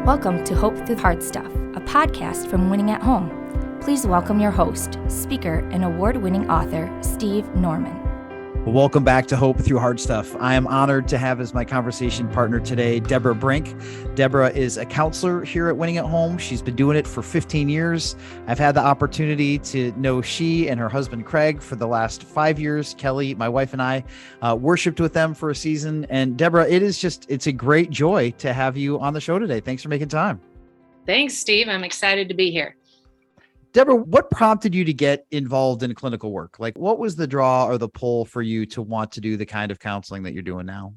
Welcome to Hope Through Hard Stuff, a podcast from Winning at Home. Please welcome your host, speaker, and award-winning author, Steve Norman. Welcome back to Hope Through Hard Stuff. I am honored to have as my conversation partner today, Deborah Brink. Deborah is a counselor here at Winning at Home. She's been doing it for 15 years. I've had the opportunity to know she and her husband, Craig, for the last 5 years. Kelly, my wife, and I worshiped with them for a season. And Deborah, it's a great joy to have you on the show today. Thanks for making time. Thanks, Steve. I'm excited to be here. Deborah, what prompted you to get involved in clinical work? Like, what was the draw or the pull for you to want to do the kind of counseling that you're doing now?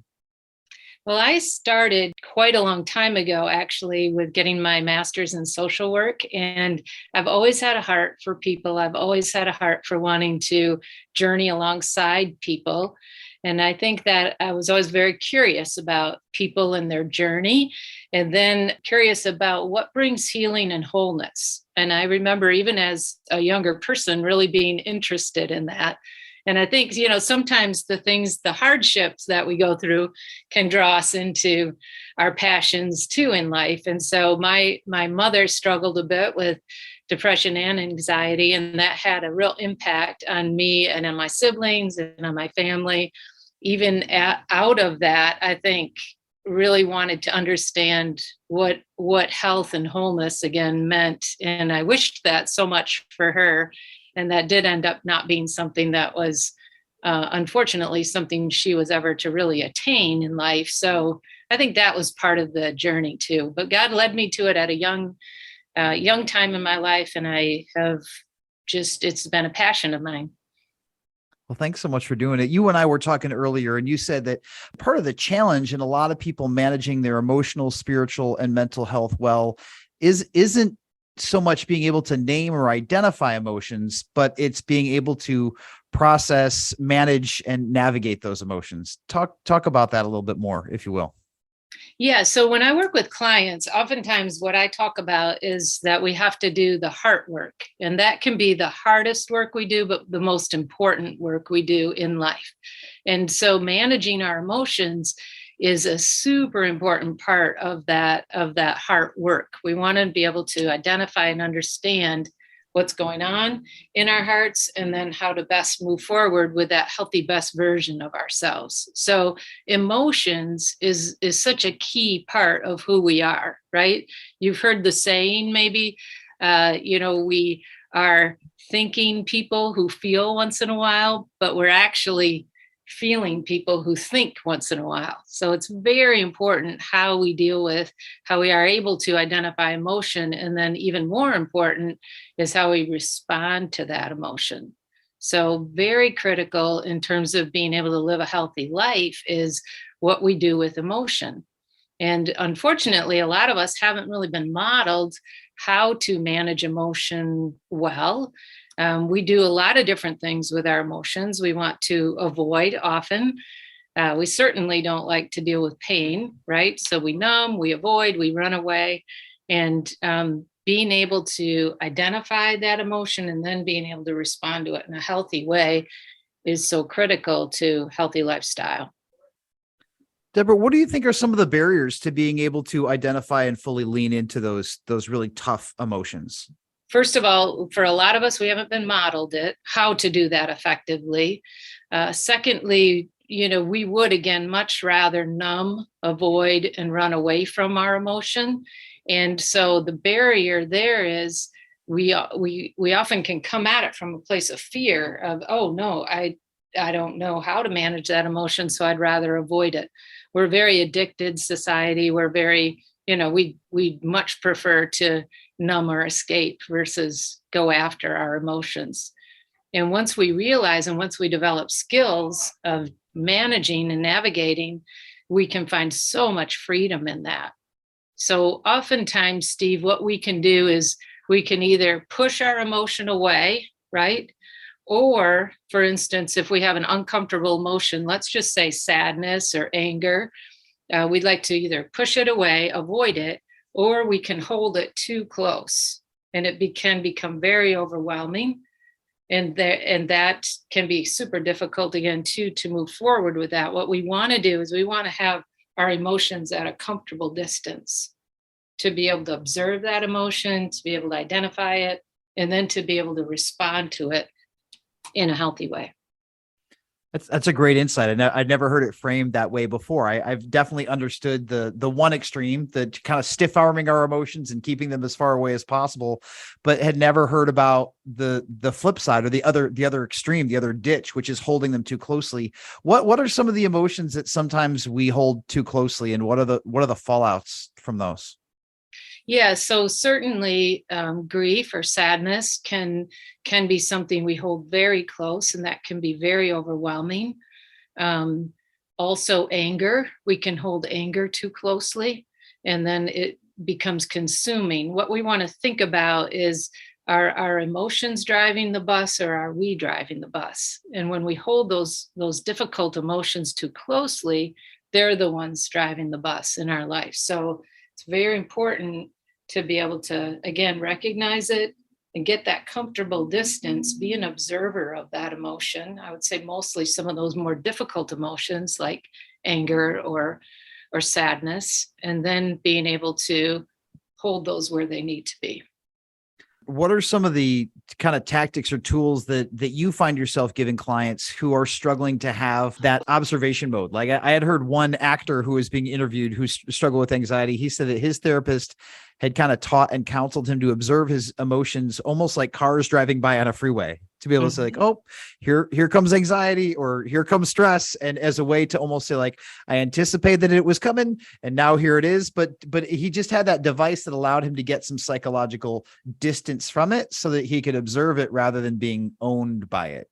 Well, I started quite a long time ago, actually, with getting my master's in social work. And I've always had a heart for people. I've always had a heart for wanting to journey alongside people. And I think that I was always very curious about people and their journey, and then curious about what brings healing and wholeness. And I remember even as a younger person really being interested in that. And I think, sometimes the hardships that we go through can draw us into our passions too in life. And so my mother struggled a bit with depression and anxiety, and that had a real impact on me and on my siblings and on my family. Even out of that, I think really wanted to understand what health and wholeness again meant. And I wished that so much for her. And that did end up not being something that was, unfortunately, something she was ever to really attain in life. So I think that was part of the journey too. But God led me to it at a young time in my life. And it's been a passion of mine. Well, thanks so much for doing it. You and I were talking earlier, and you said that part of the challenge in a lot of people managing their emotional, spiritual, and mental health isn't so much being able to name or identify emotions, but it's being able to process, manage, and navigate those emotions. Talk about that a little bit more, if you will. Yeah. So when I work with clients, oftentimes what I talk about is that we have to do the heart work. And that can be the hardest work we do, but the most important work we do in life. And so managing our emotions is a super important part of that heart work. We want to be able to identify and understand what's going on in our hearts, and then how to best move forward with that healthy, best version of ourselves. So emotions is such a key part of who we are, right? You've heard the saying, maybe, we are thinking people who feel once in a while, but we're actually feeling people who think once in a while. So it's very important how we deal with, how we are able to identify emotion. And then even more important is how we respond to that emotion. So very critical in terms of being able to live a healthy life is what we do with emotion. And unfortunately, a lot of us haven't really been modeled how to manage emotion well. We do a lot of different things with our emotions. We want to avoid often. We certainly don't like to deal with pain, right? So we numb, we avoid, we run away. And being able to identify that emotion and then being able to respond to it in a healthy way is so critical to healthy lifestyle. Deborah, what do you think are some of the barriers to being able to identify and fully lean into those really tough emotions? First of all, for a lot of us, we haven't been modeled how to do that effectively. Secondly, we would, again, much rather numb, avoid, and run away from our emotion. And so the barrier there is we often can come at it from a place of fear of, oh, no, I don't know how to manage that emotion, so I'd rather avoid it. We're a very addicted society. We're very, we much prefer to numb or escape versus go after our emotions. And once we realize and once we develop skills of managing and navigating, we can find so much freedom in that. So oftentimes, Steve, what we can do is we can either push our emotion away, right? Or, for instance, if we have an uncomfortable emotion, let's just say sadness or anger, we'd like to either push it away, avoid it, or we can hold it too close, and it can become very overwhelming. And that can be super difficult again to move forward with that. What we want to do is we want to have our emotions at a comfortable distance. to be able to observe that emotion, to be able to identify it, and then to be able to respond to it in a healthy way. That's a great insight. I'd never heard it framed that way before. I've definitely understood the one extreme, the kind of stiff arming our emotions and keeping them as far away as possible, but had never heard about the flip side, or the other extreme, the other ditch, which is holding them too closely. What are some of the emotions that sometimes we hold too closely, and what are the fallouts from those? Yeah, so certainly grief or sadness can be something we hold very close, and that can be very overwhelming. Also, anger, we can hold anger too closely, and then it becomes consuming. What we want to think about is, are our emotions driving the bus, or are we driving the bus? And when we hold those difficult emotions too closely, they're the ones driving the bus in our life. So it's very important to be able to, again, recognize it and get that comfortable distance, be an observer of that emotion. I would say mostly some of those more difficult emotions like anger or sadness, and then being able to hold those where they need to be. What are some of the kind of tactics or tools that you find yourself giving clients who are struggling to have that observation mode? Like I had heard one actor who was being interviewed who struggled with anxiety. He said that his therapist had kind of taught and counseled him to observe his emotions almost like cars driving by on a freeway, to be able to say like, oh, here comes anxiety, or here comes stress. And as a way to almost say like, I anticipated that it was coming and now here it is. But he just had that device that allowed him to get some psychological distance from it so that he could observe it rather than being owned by it.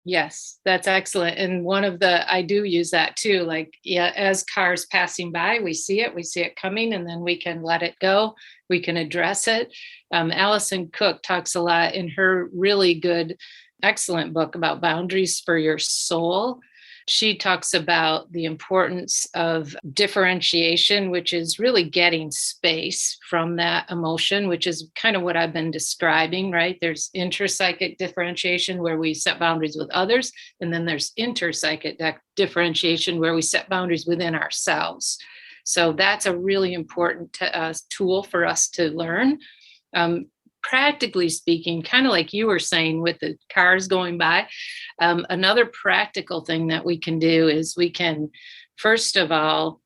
Yes, that's excellent. And I do use that too. Like, yeah, as cars passing by, we see it coming, and then we can let it go. We can address it. Allison Cook talks a lot in her really good, excellent book about boundaries for your soul. She talks about the importance of differentiation, which is really getting space from that emotion, which is kind of what I've been describing, right? There's interpsychic differentiation where we set boundaries with others, and then there's interpsychic differentiation where we set boundaries within ourselves. So that's a really important tool for us to learn. Practically speaking, kind of like you were saying with the cars going by, another practical thing that we can do is we can, first of all,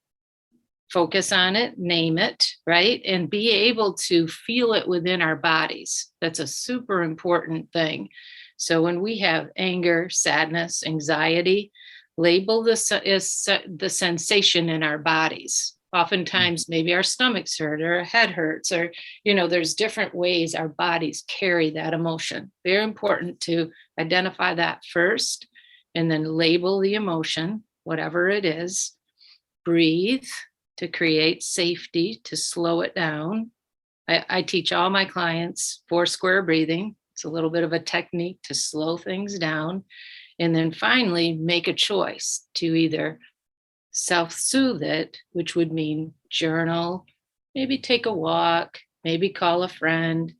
focus on it, name it, right? And be able to feel it within our bodies. That's a super important thing. So when we have anger, sadness, anxiety, label the sensation in our bodies. Oftentimes, maybe our stomachs hurt or our head hurts, or, there's different ways our bodies carry that emotion. Very important to identify that first and then label the emotion, whatever it is. Breathe to create safety, to slow it down. I teach all my clients 4 square breathing. It's a little bit of a technique to slow things down. And then finally, make a choice to either self-soothe it, which would mean journal, maybe take a walk, maybe call a friend,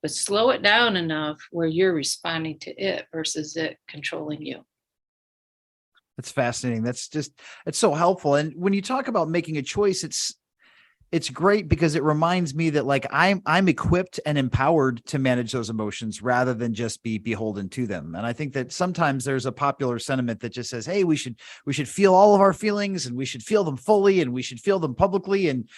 but slow it down enough where you're responding to it versus it controlling you. That's fascinating. It's so helpful. And when you talk about making a choice, it's great because it reminds me that like I'm equipped and empowered to manage those emotions rather than just be beholden to them. And I think that sometimes there's a popular sentiment that just says, hey, we should feel all of our feelings, and we should feel them fully, and we should feel them publicly. And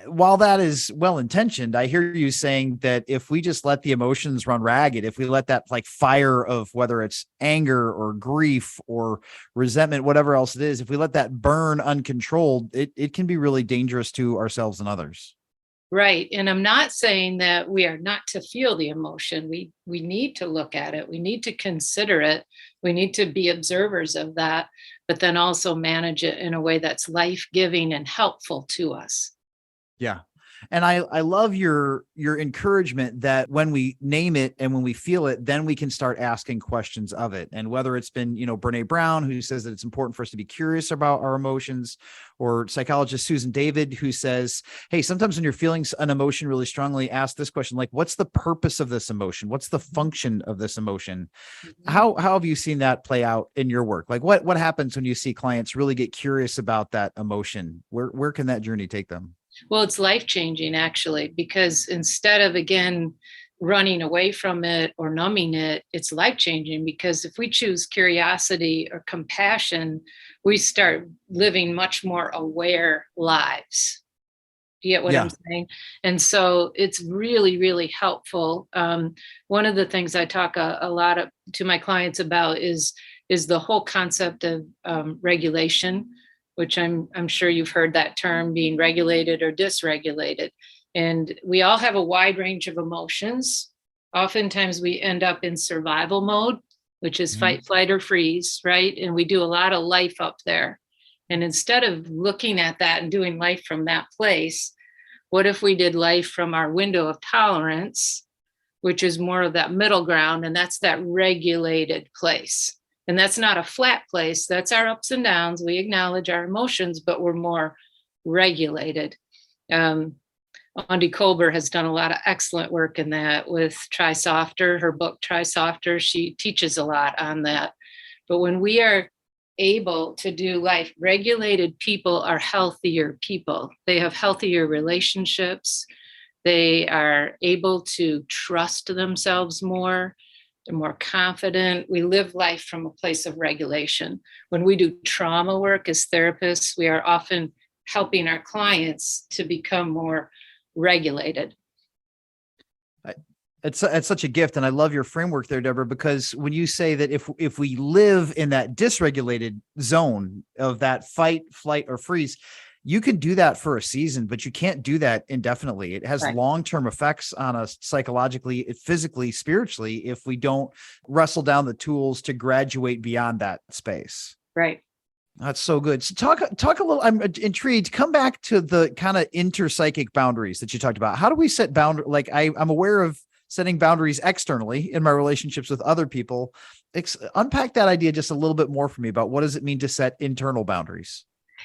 while that is well-intentioned, I hear you saying that if we just let the emotions run ragged, if we let that like fire of whether it's anger or grief or resentment, whatever else it is, if we let that burn uncontrolled, it can be really dangerous to ourselves and others. Right. And I'm not saying that we are not to feel the emotion. We need to look at it. We need to consider it. We need to be observers of that, but then also manage it in a way that's life-giving and helpful to us. Yeah. And I love your encouragement that when we name it and when we feel it, then we can start asking questions of it. And whether it's been, Brene Brown, who says that it's important for us to be curious about our emotions, or psychologist Susan David, who says, hey, sometimes when you're feeling an emotion really strongly, ask this question, like, what's the purpose of this emotion? What's the function of this emotion? Mm-hmm. How have you seen that play out in your work? Like what happens when you see clients really get curious about that emotion? Where can that journey take them? Well, it's life-changing actually, because instead of, again, running away from it or numbing it, it's life-changing, because if we choose curiosity or compassion, we start living much more aware lives. Do you get what I'm Yeah. saying? And so it's really, really helpful. One of the things I talk a lot to my clients about is the whole concept of regulation, which I'm sure you've heard that term, being regulated or dysregulated. And we all have a wide range of emotions. Oftentimes we end up in survival mode, which is Mhm. fight, flight, or freeze, right? And we do a lot of life up there. And instead of looking at that and doing life from that place, what if we did life from our window of tolerance, which is more of that middle ground? And that's that regulated place. And that's not a flat place. That's our ups and downs. We acknowledge our emotions, but we're more regulated. Um, Andy Kolber has done a lot of excellent work in that with Try Softer, her book, Try Softer. She teaches a lot on that. But when we are able to do life, regulated people are healthier people. They have healthier relationships. They are able to trust themselves more. They're more confident. We live life from a place of regulation. When we do trauma work as therapists, we are often helping our clients to become more regulated. It's such a gift. And I love your framework there, Deborah, because when you say that if we live in that dysregulated zone of that fight, flight, or freeze, you can do that for a season, but you can't do that indefinitely. It has Right. long-term effects on us psychologically, physically, spiritually, if we don't wrestle down the tools to graduate beyond that space. Right. That's so good. So talk a little, I'm intrigued. Come back to the kind of interpsychic boundaries that you talked about. How do we set boundaries? Like I'm aware of setting boundaries externally in my relationships with other people. Unpack that idea just a little bit more for me about what does it mean to set internal boundaries?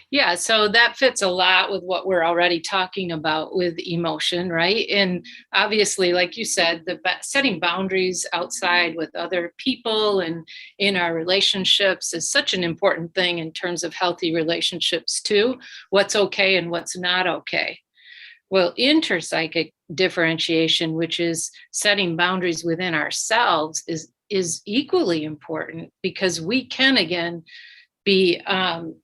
Yeah, so that fits a lot with what we're already talking about with emotion, right? And obviously, like you said, setting boundaries outside with other people and in our relationships is such an important thing in terms of healthy relationships too. What's okay and what's not okay. Well, interpsychic differentiation, which is setting boundaries within ourselves, is equally important, because we can again be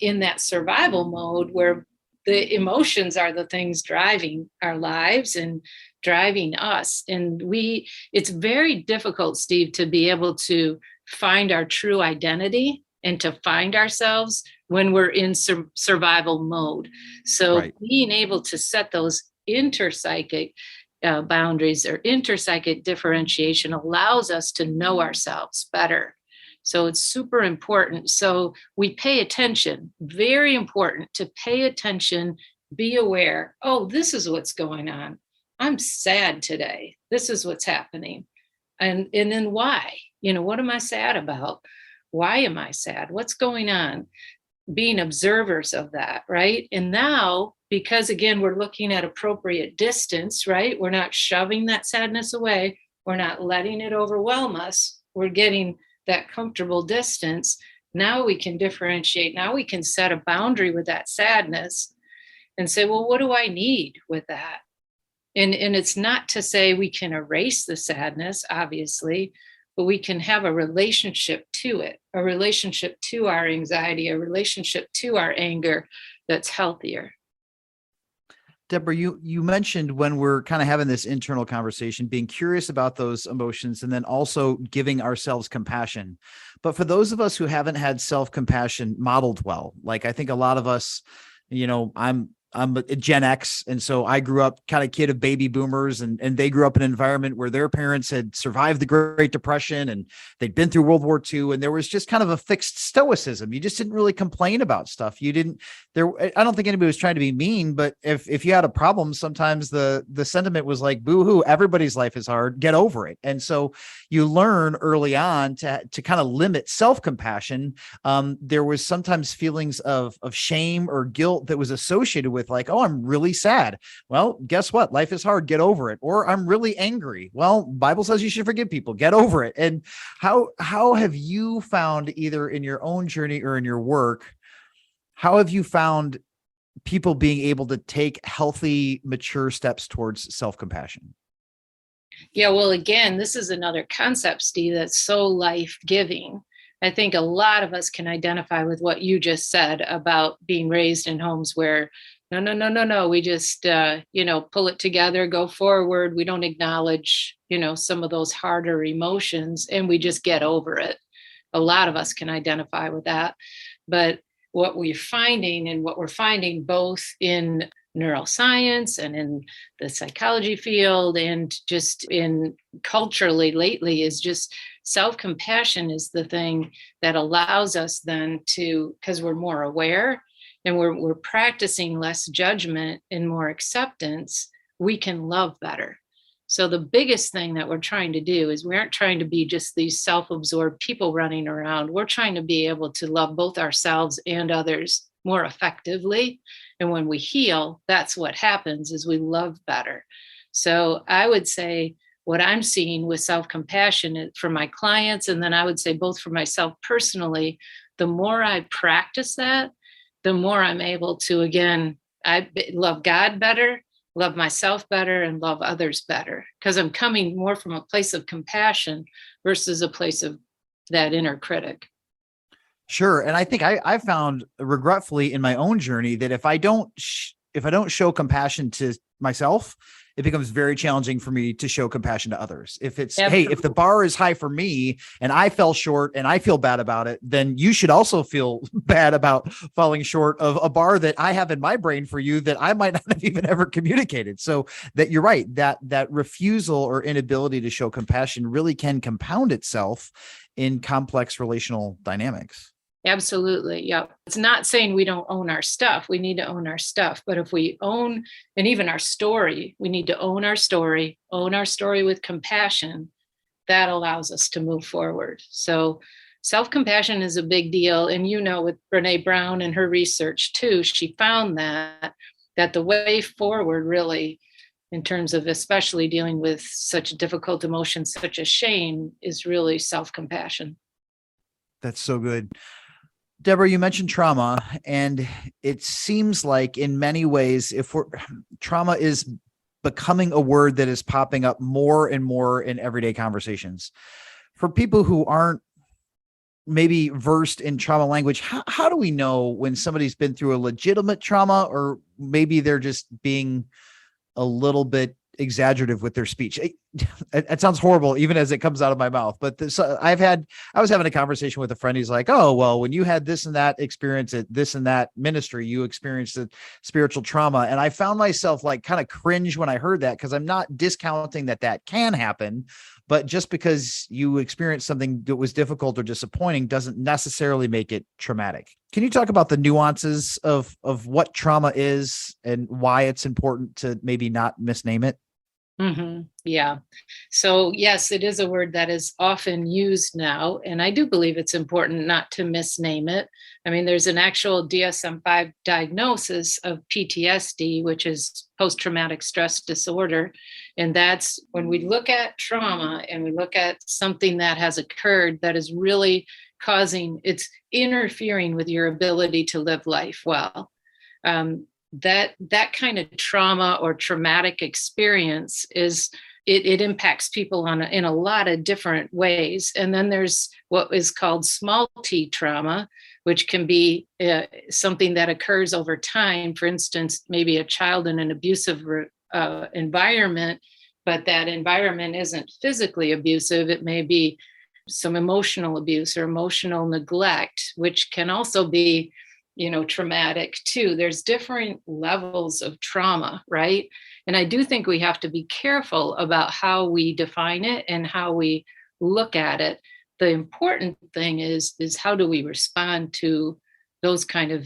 in that survival mode where the emotions are the things driving our lives and driving us. And it's very difficult, Steve, to be able to find our true identity and to find ourselves when we're in survival mode. So Right. being able to set those interpsychic boundaries or interpsychic differentiation allows us to know ourselves better. So it's super important. So we pay attention, very important to pay attention, be aware. Oh, this is what's going on. I'm sad today. This is what's happening. And then why? What am I sad about? Why am I sad? What's going on? Being observers of that, right? And now, because again, we're looking at appropriate distance, right? We're not shoving that sadness away. We're not letting it overwhelm us. We're getting that comfortable distance. Now we can differentiate. Now we can set a boundary with that sadness and say, well, what do I need with that? And it's not to say we can erase the sadness, obviously, but we can have a relationship to it, a relationship to our anxiety, a relationship to our anger that's healthier. Deborah, you mentioned when we're kind of having this internal conversation, being curious about those emotions and then also giving ourselves compassion. But for those of us who haven't had self-compassion modeled well, like I think a lot of us, I'm a Gen X. And so I grew up kind of kid of baby boomers and they grew up in an environment where their parents had survived the Great Depression and they'd been through World War II. And there was just kind of a fixed stoicism. You just didn't really complain about stuff. I don't think anybody was trying to be mean, but if you had a problem, sometimes the sentiment was like, boo hoo, everybody's life is hard, get over it. And so you learn early on to kind of limit self-compassion. There was sometimes feelings of shame or guilt that was associated with like, oh, I'm really sad. Well, guess what? Life is hard. Get over it. Or I'm really angry. Well, Bible says you should forgive people. Get over it. And how have you found, either in your own journey or in your work, how have you found people being able to take healthy, mature steps towards self-compassion? Yeah, well, again, this is another concept, Steve, that's so life-giving. I think a lot of us can identify with what you just said about being raised in homes where no, no, no, no, no, we just pull it together, go forward. We don't acknowledge, some of those harder emotions, and we just get over it. A lot of us can identify with that. But what we're finding both in neuroscience and in the psychology field and just in culturally lately is just self-compassion is the thing that allows us then to, because we're more aware and we're practicing less judgment and more acceptance, we can love better. So the biggest thing that we're trying to do is we aren't trying to be just these self-absorbed people running around. We're trying to be able to love both ourselves and others more effectively. And when we heal, that's what happens is we love better. So I would say what I'm seeing with self-compassion for my clients, and then I would say both for myself personally, the more I practice that, the more I'm able to, again, I love God better, love myself better, and love others better, because I'm coming more from a place of compassion versus a place of that inner critic. Sure. And I think I found regretfully in my own journey that if I don't show compassion to myself, it becomes very challenging for me to show compassion to others. If it's, Absolutely. hey, if the bar is high for me and I fell short and I feel bad about it, then you should also feel bad about falling short of a bar that I have in my brain for you that I might not have even ever communicated. So that you're right, that refusal or inability to show compassion really can compound itself in complex relational dynamics. Absolutely. Yeah. It's not saying we don't own our stuff. We need to own our stuff. But if we own, and even our story, we need to own our story with compassion. That allows us to move forward. So self-compassion is a big deal. And with Brené Brown and her research too, she found that the way forward really, in terms of especially dealing with such difficult emotions, such as shame, is really self-compassion. That's so good. Deborah, you mentioned trauma, and it seems like in many ways, trauma is becoming a word that is popping up more and more in everyday conversations. For people who aren't maybe versed in trauma language, how do we know when somebody's been through a legitimate trauma, or maybe they're just being a little bit exaggerative with their speech? It sounds horrible even as it comes out of my mouth, but I was having a conversation with a friend. He's like, oh, well, when you had this and that experience at this and that ministry, you experienced a spiritual trauma. And I found myself like kind of cringe when I heard that, because I'm not discounting that can happen, but just because you experienced something that was difficult or disappointing doesn't necessarily make it traumatic. Can you talk about the nuances of what trauma is and why it's important to maybe not misname it? Mm-hmm. Yeah. So yes, it is a word that is often used now. And I do believe it's important not to misname it. I mean, there's an actual DSM-5 diagnosis of PTSD, which is post-traumatic stress disorder. And that's when we look at trauma and we look at something that has occurred that is really it's interfering with your ability to live life well. That kind of trauma or traumatic experience it impacts people in a lot of different ways. And then there's what is called small t trauma, which can be something that occurs over time. For instance, maybe a child in an abusive environment, but that environment isn't physically abusive. It may be some emotional abuse or emotional neglect, which can also be traumatic too. There's different levels of trauma, right? And I do think we have to be careful about how we define it and how we look at it. The important thing is how do we respond to those kind of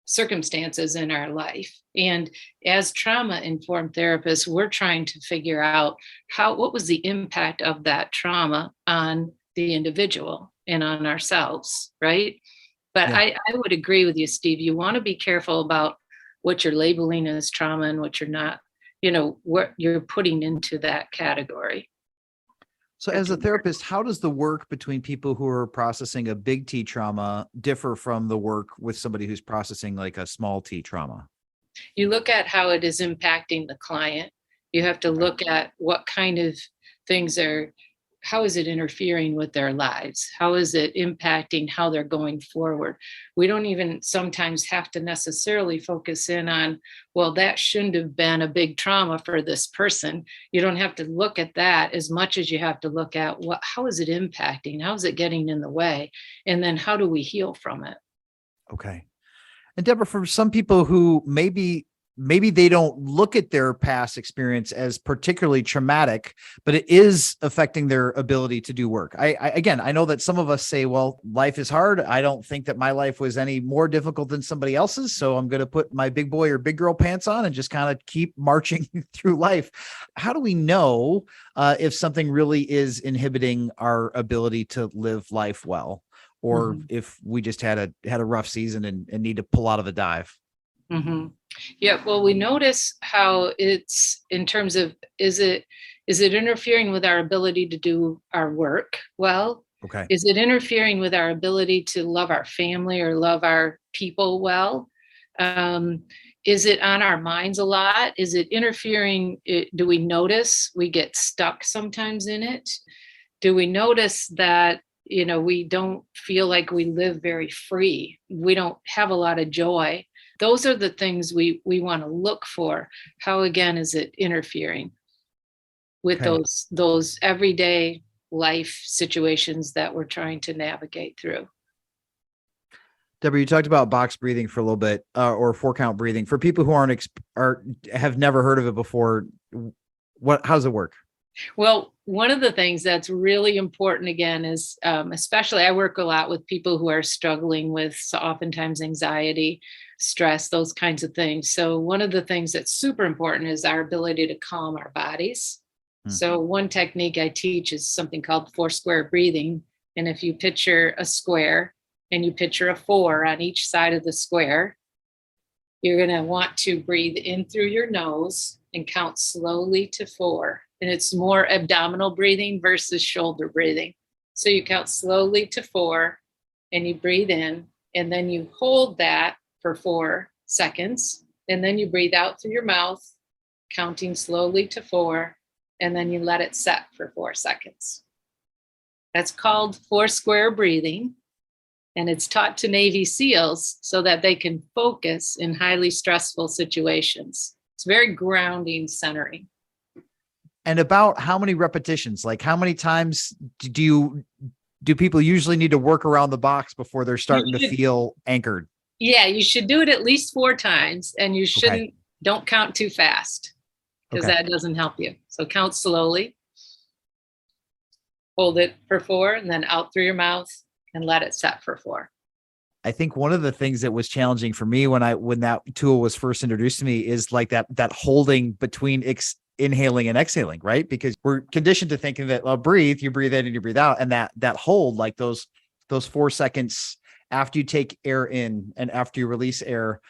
circumstances in our life? And as trauma-informed therapists, we're trying to figure out what was the impact of that trauma on the individual and on ourselves, right? But yeah. I would agree with you, Steve. You want to be careful about what you're labeling as trauma and what you're not, what you're putting into that category. So as a therapist, how does the work between people who are processing a big T trauma differ from the work with somebody who's processing like a small T trauma? You look at how it is impacting the client. You have to look at what kind of things how is it interfering with their lives? How is it impacting how they're going forward? We don't even sometimes have to necessarily focus in on, well, that shouldn't have been a big trauma for this person. You don't have to look at that as much as you have to look at how is it impacting? How is it getting in the way? And then how do we heal from it? Okay. And Deborah, for some people who maybe they don't look at their past experience as particularly traumatic, but it is affecting their ability to do work. I know that some of us say, well, life is hard. I don't think that my life was any more difficult than somebody else's. So I'm going to put my big boy or big girl pants on and just kind of keep marching through life. How do we know if something really is inhibiting our ability to live life well? Or if we just had a rough season and need to pull out of the dive? Mm-hmm. Yeah, well, we notice how it's in terms of, is it interfering with our ability to do our work well? Okay. Is it interfering with our ability to love our family or love our people well? Is it on our minds a lot? Is it interfering? Do we notice we get stuck sometimes in it? Do we notice that we don't feel like we live very free? We don't have a lot of joy. Those are the things we want to look for. How, again, is it interfering with those everyday life situations that we're trying to navigate through? Deborah, you talked about box breathing for a little bit, or 4-count breathing. For people who have never heard of it before, how does it work? Well, one of the things that's really important, again, is especially I work a lot with people who are struggling with oftentimes anxiety, stress, those kinds of things. So one of the things that's super important is our ability to calm our bodies. So one technique I teach is something called 4-square breathing. And if you picture a square and you picture a 4 on each side of the square, you're going to want to breathe in through your nose and count slowly to 4. And it's more abdominal breathing versus shoulder breathing. So you count slowly to 4 and you breathe in, and then you hold that for 4 seconds. And then you breathe out through your mouth, counting slowly to 4, and then you let it set for 4 seconds. That's called 4-square breathing. And it's taught to Navy SEALs so that they can focus in highly stressful situations. It's very grounding, centering. And about how many repetitions, like how many times do people usually need to work around the box before they're starting to feel anchored? Yeah, you should do it at least 4 times, and you don't count too fast, because that doesn't help you. So count slowly, hold it for 4, and then out through your mouth and let it set for 4. I think one of the things that was challenging for me when that tool was first introduced to me is like that holding between inhaling and exhaling, right? Because we're conditioned to thinking that, well, you breathe in and you breathe out. And that hold, like those 4 seconds after you take air in and after you release air,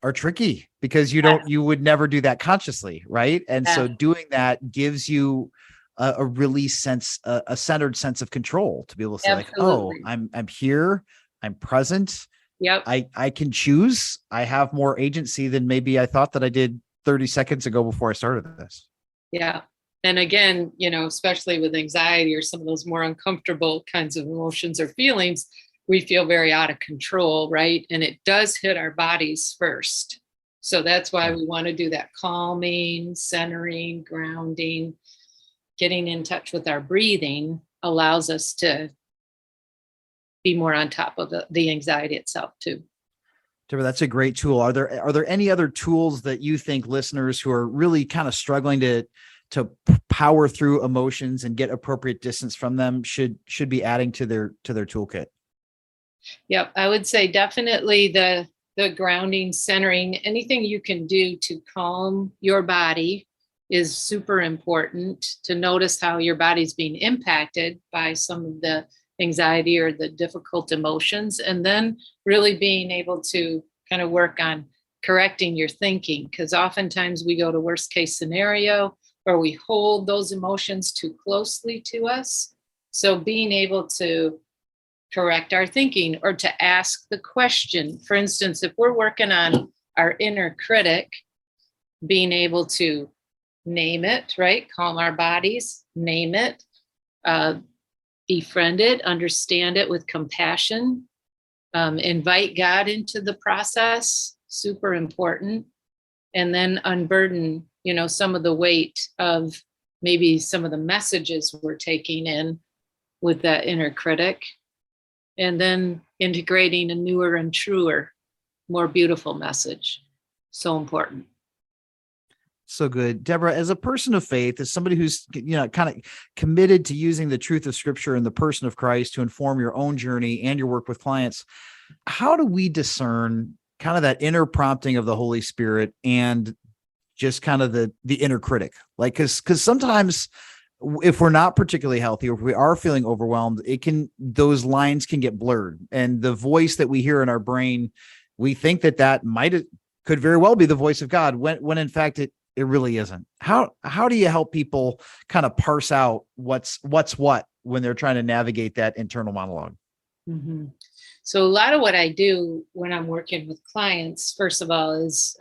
are tricky because you would never do that consciously. Right. And so doing that gives you a release sense, a centered sense of control to be able to say, Absolutely. like, oh, I'm here. I'm present. Yep. I can choose. I have more agency than maybe I thought that I did 30 seconds ago before I started this. Yeah. And again, especially with anxiety or some of those more uncomfortable kinds of emotions or feelings, we feel very out of control, right? And it does hit our bodies first. So that's why we want to do that calming, centering, grounding, getting in touch with our breathing allows us to be more on top of the anxiety itself too. Deborah, that's a great tool. Are there any other tools that you think listeners who are really kind of struggling to power through emotions and get appropriate distance from them should be adding to their toolkit? Yep, I would say definitely the grounding, centering, anything you can do to calm your body is super important. To notice how your body's being impacted by some of the anxiety or the difficult emotions, and then really being able to kind of work on correcting your thinking, because oftentimes we go to worst case scenario, or we hold those emotions too closely to us. So being able to correct our thinking or to ask the question, for instance, if we're working on our inner critic, being able to name it, right? Calm our bodies, name it, befriend it, understand it with compassion, invite God into the process, super important. And then unburden, some of the weight of maybe some of the messages we're taking in with that inner critic. And then integrating a newer and truer, more beautiful message. So important. So good. Deborah, as a person of faith, as somebody who's, kind of committed to using the truth of Scripture and the person of Christ to inform your own journey and your work with clients, how do we discern kind of that inner prompting of the Holy Spirit and just kind of the inner critic? Like, because sometimes if we're not particularly healthy, or if we are feeling overwhelmed, those lines can get blurred, and the voice that we hear in our brain, we think that could very well be the voice of God, when in fact it really isn't. How do you help people kind of parse out what's what when they're trying to navigate that internal monologue? Mm-hmm. So a lot of what I do when I'm working with clients, first of all, is,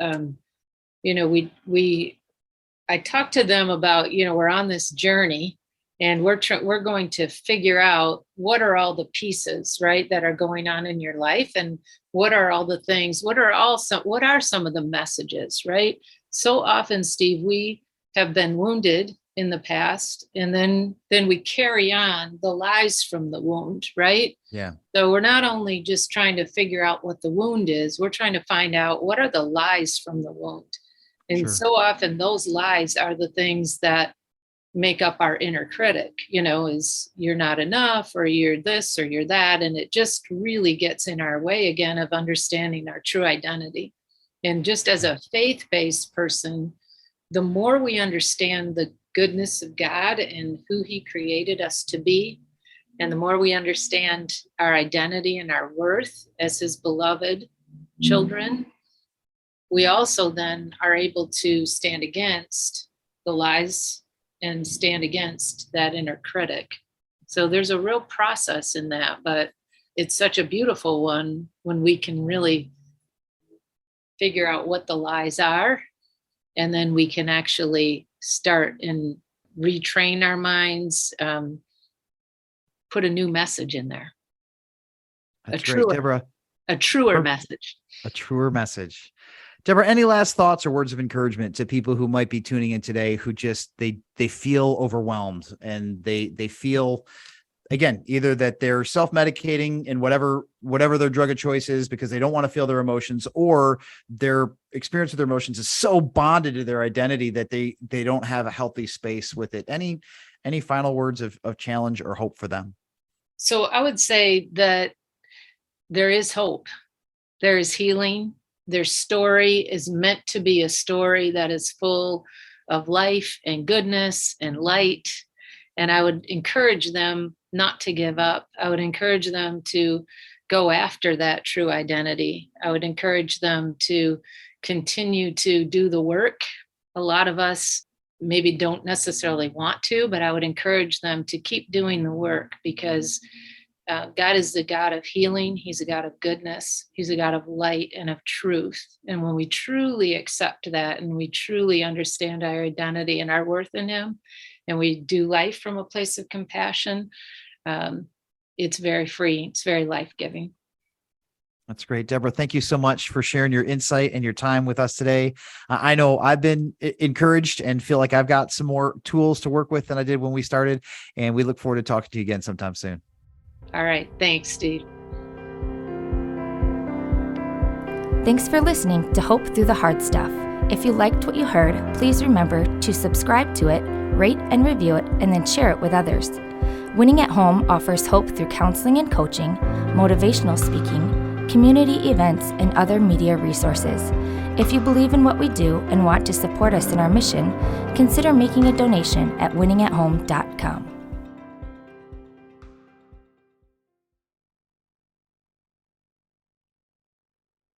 I talk to them about, we're on this journey, and we're going to figure out what are all the pieces, right, that are going on in your life, and what are all the things, what are some of the messages, right? So often, Steve, we have been wounded in the past, and then we carry on the lies from the wound, right? Yeah. So we're not only just trying to figure out what the wound is, we're trying to find out what are the lies from the wound. And Sure. So often those lies are the things that make up our inner critic, is you're not enough, or you're this, or you're that. And it just really gets in our way again of understanding our true identity. And just as a faith-based person, the more we understand the goodness of God and who He created us to be, and the more we understand our identity and our worth as His beloved children, we also then are able to stand against the lies and stand against that inner critic. So there's a real process in that, but it's such a beautiful one when we can really figure out what the lies are, and then we can actually start and retrain our minds, put a new message in there. That's great, Deborah. A truer message. A truer message. Deborah, any last thoughts or words of encouragement to people who might be tuning in today, who just they feel overwhelmed, and they feel, again, either that they're self-medicating in whatever their drug of choice is because they don't want to feel their emotions, or their experience with their emotions is so bonded to their identity that they don't have a healthy space with it? Any final words of challenge or hope for them? So I would say that there is hope. There is healing. Their story is meant to be a story that is full of life and goodness and light. And I would encourage them not to give up. I would encourage them to go after that true identity. I would encourage them to continue to do the work. A lot of us maybe don't necessarily want to, but I would encourage them to keep doing the work, because God is the God of healing. He's a God of goodness. He's a God of light and of truth. And when we truly accept that, and we truly understand our identity and our worth in Him, and we do life from a place of compassion, it's very free. It's very life-giving. That's great. Deborah, thank you so much for sharing your insight and your time with us today. I know I've been encouraged and feel like I've got some more tools to work with than I did when we started, and we look forward to talking to you again sometime soon. All right. Thanks, Steve. Thanks for listening to Hope Through the Hard Stuff. If you liked what you heard, please remember to subscribe to it, rate and review it, and then share it with others. Winning at Home offers hope through counseling and coaching, motivational speaking, community events, and other media resources. If you believe in what we do and want to support us in our mission, consider making a donation at winningathome.com.